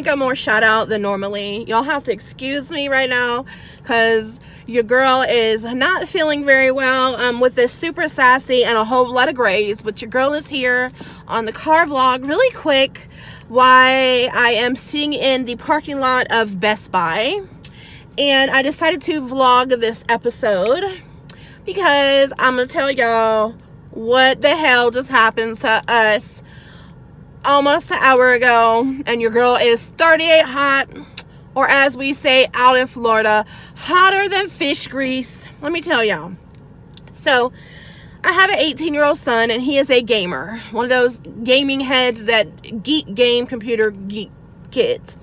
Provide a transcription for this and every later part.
to get more shout out than normally. Y'all have to excuse me right now because your girl is not feeling very well. With this super sassy and a whole lot of grays, but your girl is here on the car vlog really quick why I am sitting in the parking lot of Best Buy. And I decided to vlog this episode because I'm going to tell y'all what the hell just happened to us almost an hour ago. And your girl is 38 hot, or as we say out in Florida, hotter than fish grease. Let me tell y'all. So I have an 18-year-old son, and he is a gamer. One of those gaming heads that game computer geek kids.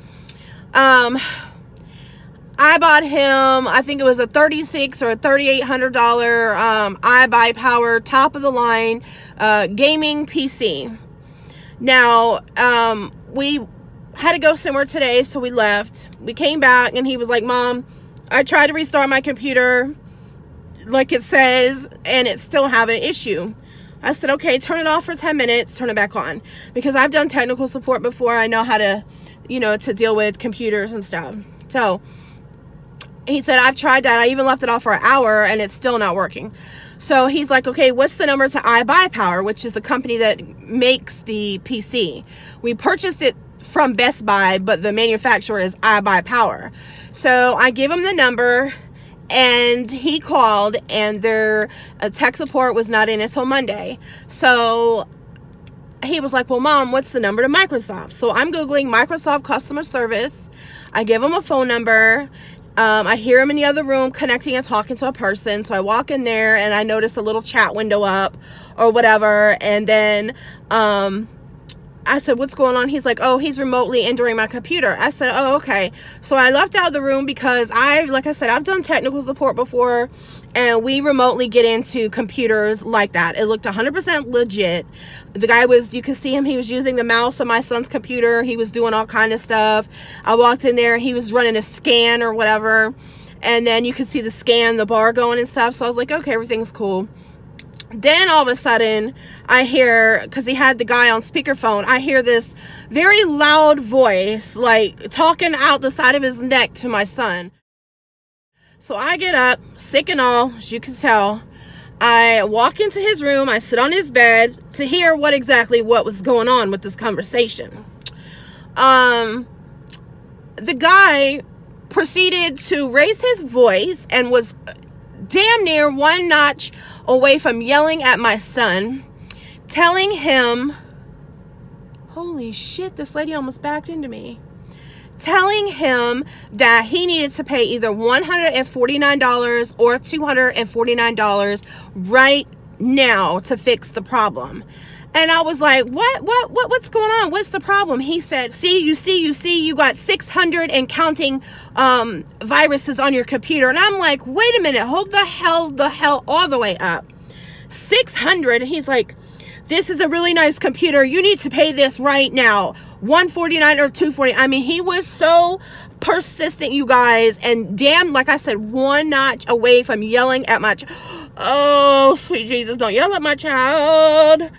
I bought him, I think it was a $3,600 or a $3,800 iBuyPower top of the line gaming PC. Now, we had to go somewhere today, so we left. We came back and he was like, Mom, I tried to restart my computer like it says, and it's still having an issue. I said, okay, turn it off for 10 minutes, turn it back on. Because I've done technical support before. I know how to, to deal with computers and stuff. So he said, I've tried that. I even left it off for an hour and it's still not working. So he's like, okay, what's the number to iBuyPower, which is the company that makes the PC. We purchased it from Best Buy, but the manufacturer is iBuyPower. So I give him the number and he called, and their tech support was not in until Monday. So he was like, well, Mom, what's the number to Microsoft? So I'm Googling Microsoft customer service. I give him a phone number. I hear him in the other room connecting and talking to a person. So I walk in there and I notice a little chat window up or whatever. And then I said, what's going on? He's like, oh, he's remotely entering my computer. I said, oh, okay. So I left out the room because like I said, I've done technical support before, and we remotely get into computers like that. It looked 100% legit. The guy you could see him, he was using the mouse on my son's computer. He was doing all kind of stuff. I walked in there, he was running a scan or whatever. And then you could see the bar going and stuff. So I was like, okay, everything's cool. Then all of a sudden I hear, because he had the guy on speakerphone, I hear this very loud voice, like talking out the side of his neck to my son. So I get up, sick and all, as you can tell. I walk into his room, I sit on his bed to hear what was going on with this conversation. The guy proceeded to raise his voice and was damn near one notch away from yelling at my son, telling him, holy shit, this lady almost backed into me, telling him that he needed to pay either $149 or $249 right now to fix the problem. And I was like, what's going on? What's the problem? He said, you got 600 and counting viruses on your computer. And I'm like, wait a minute, hold the hell all the way up. 600. And he's like, this is a really nice computer. You need to pay this right now. $149 or $240. I mean, he was so persistent, you guys. And damn, like I said, one notch away from yelling at my oh, sweet Jesus, don't yell at my child.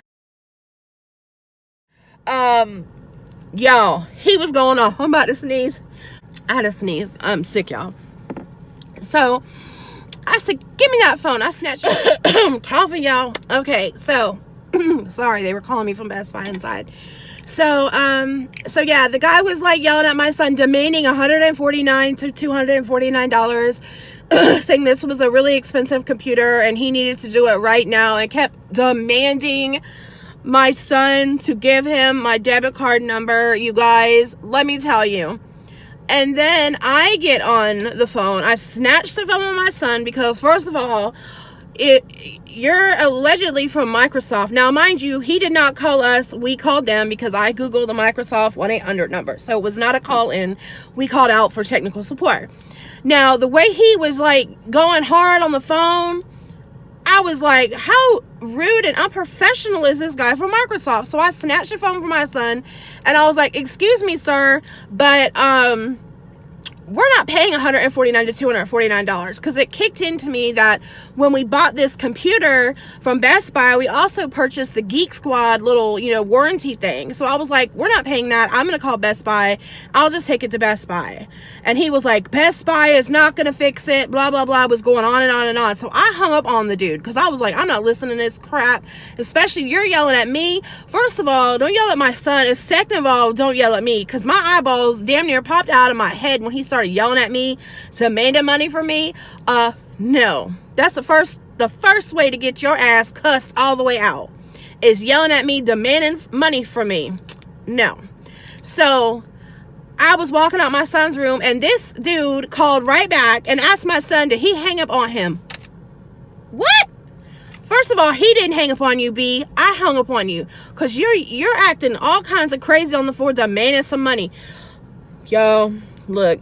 Y'all, he was going off. I'm about to sneeze. I had to sneeze. I'm sick, y'all. So I said, give me that phone. I snatched it. Coughing, y'all. Okay, so sorry, they were calling me from Best Buy inside. So yeah, the guy was like yelling at my son, demanding $149 to $249, saying this was a really expensive computer and he needed to do it right now, and kept demanding my son to give him my debit card number. You guys, let me tell you. And then I get on the phone. I snatch the phone with my son because, first of all, you're allegedly from Microsoft. Now, mind you, he did not call us. We called them because I Googled the Microsoft 1-800 number. So it was not a call in. We called out for technical support. Now, the way he was like going hard on the phone, I was like, how rude and unprofessional is this guy from Microsoft? So I snatched the phone from my son and I was like, excuse me, sir, but we're not paying $149 to $249, because it kicked into me that when we bought this computer from Best Buy, we also purchased the Geek Squad little, you know, warranty thing. So I was like, we're not paying that. I'm going to call Best Buy. I'll just take it to Best Buy. And he was like, Best Buy is not going to fix it. Blah, blah, blah. Was going on and on and on. So I hung up on the dude, because I was like, I'm not listening to this crap. Especially if you're yelling at me. First of all, don't yell at my son. And second of all, don't yell at me, because my eyeballs damn near popped out of my head when he started yelling at me, demanding money from me. No, that's the first way to get your ass cussed all the way out, is yelling at me, demanding money from me. No. So I was walking out my son's room, and this dude called right back and asked my son, did he hang up on him? What? First of all, he didn't hang up on you, B. I hung up on you, because you're acting all kinds of crazy on the floor, demanding some money. Yo, look,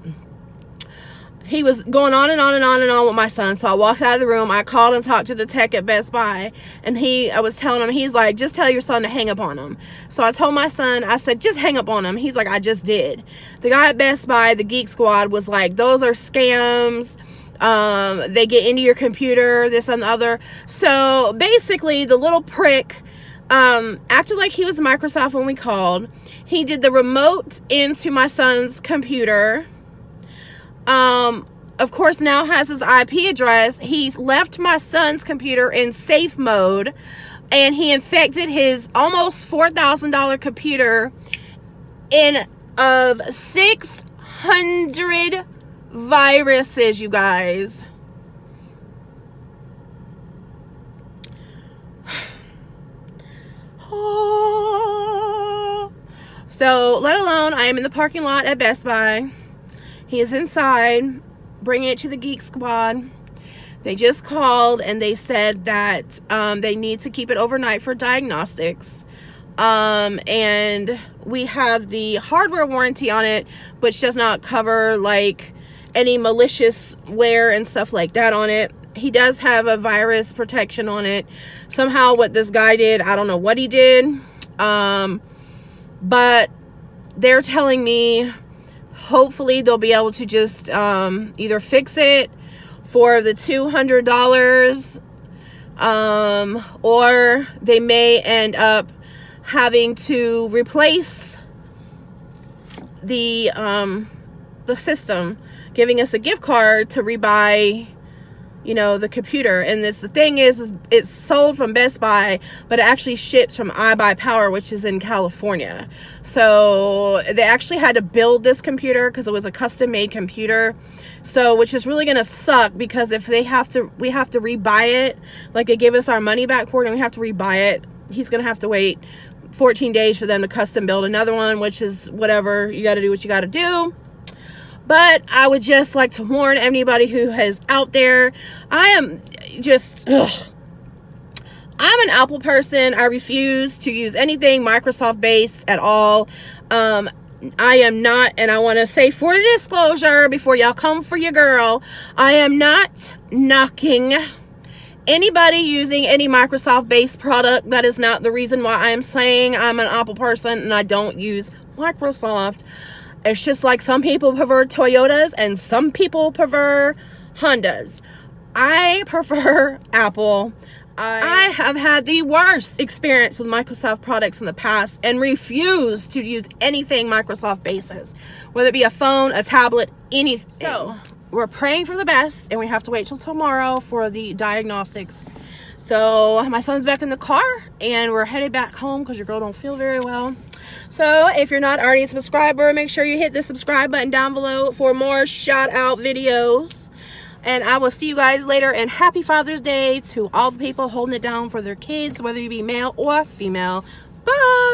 he was going on and on and on and on with my son. So I walked out of the room. I called and talked to the tech at Best Buy, and I was telling him, he's like, just tell your son to hang up on him. So I told my son, I said, just hang up on him. He's like, I just did. The guy at Best Buy, the Geek Squad, was like, those are scams. They get into your computer, this and the other. So basically, the little prick acted like he was Microsoft when we called. He did the remote into my son's computer. Of course, now has his IP address. He's left my son's computer in safe mode, and he infected his almost $4,000 computer of 600 viruses, you guys. So, let alone, I am in the parking lot at Best Buy. He is inside, bringing it to the Geek Squad. They just called, and they said that they need to keep it overnight for diagnostics. And we have the hardware warranty on it, which does not cover, like, any malicious ware and stuff like that on it. He does have a virus protection on it. Somehow what this guy did, I don't know what he did. But they're telling me hopefully they'll be able to just either fix it for the $200, or they may end up having to replace the system, giving us a gift card to rebuy, you know, the computer. And the thing is it's sold from Best Buy, but it actually ships from iBuyPower, which is in California. So they actually had to build this computer because it was a custom made computer. So, which is really going to suck, because if we have to rebuy it, like they give us our money back for it and we have to rebuy it, he's going to have to wait 14 days for them to custom build another one, which is whatever. You got to do what you got to do. But I would just like to warn anybody who is out there. I am just, I'm an Apple person. I refuse to use anything Microsoft based at all. I am not, and I want to say for disclosure before y'all come for your girl, I am not knocking anybody using any Microsoft based product. That is not the reason why I am saying I'm an Apple person and I don't use Microsoft. It's just like some people prefer Toyotas and some people prefer Hondas. I prefer Apple. I have had the worst experience with Microsoft products in the past and refuse to use anything Microsoft bases, whether it be a phone, a tablet, anything. So we're praying for the best, and we have to wait till tomorrow for the diagnostics. So my son's back in the car, and we're headed back home because your girl don't feel very well. So if you're not already a subscriber, make sure you hit the subscribe button down below for more shout out videos. And I will see you guys later, and happy Father's Day to all the people holding it down for their kids, whether you be male or female. Bye.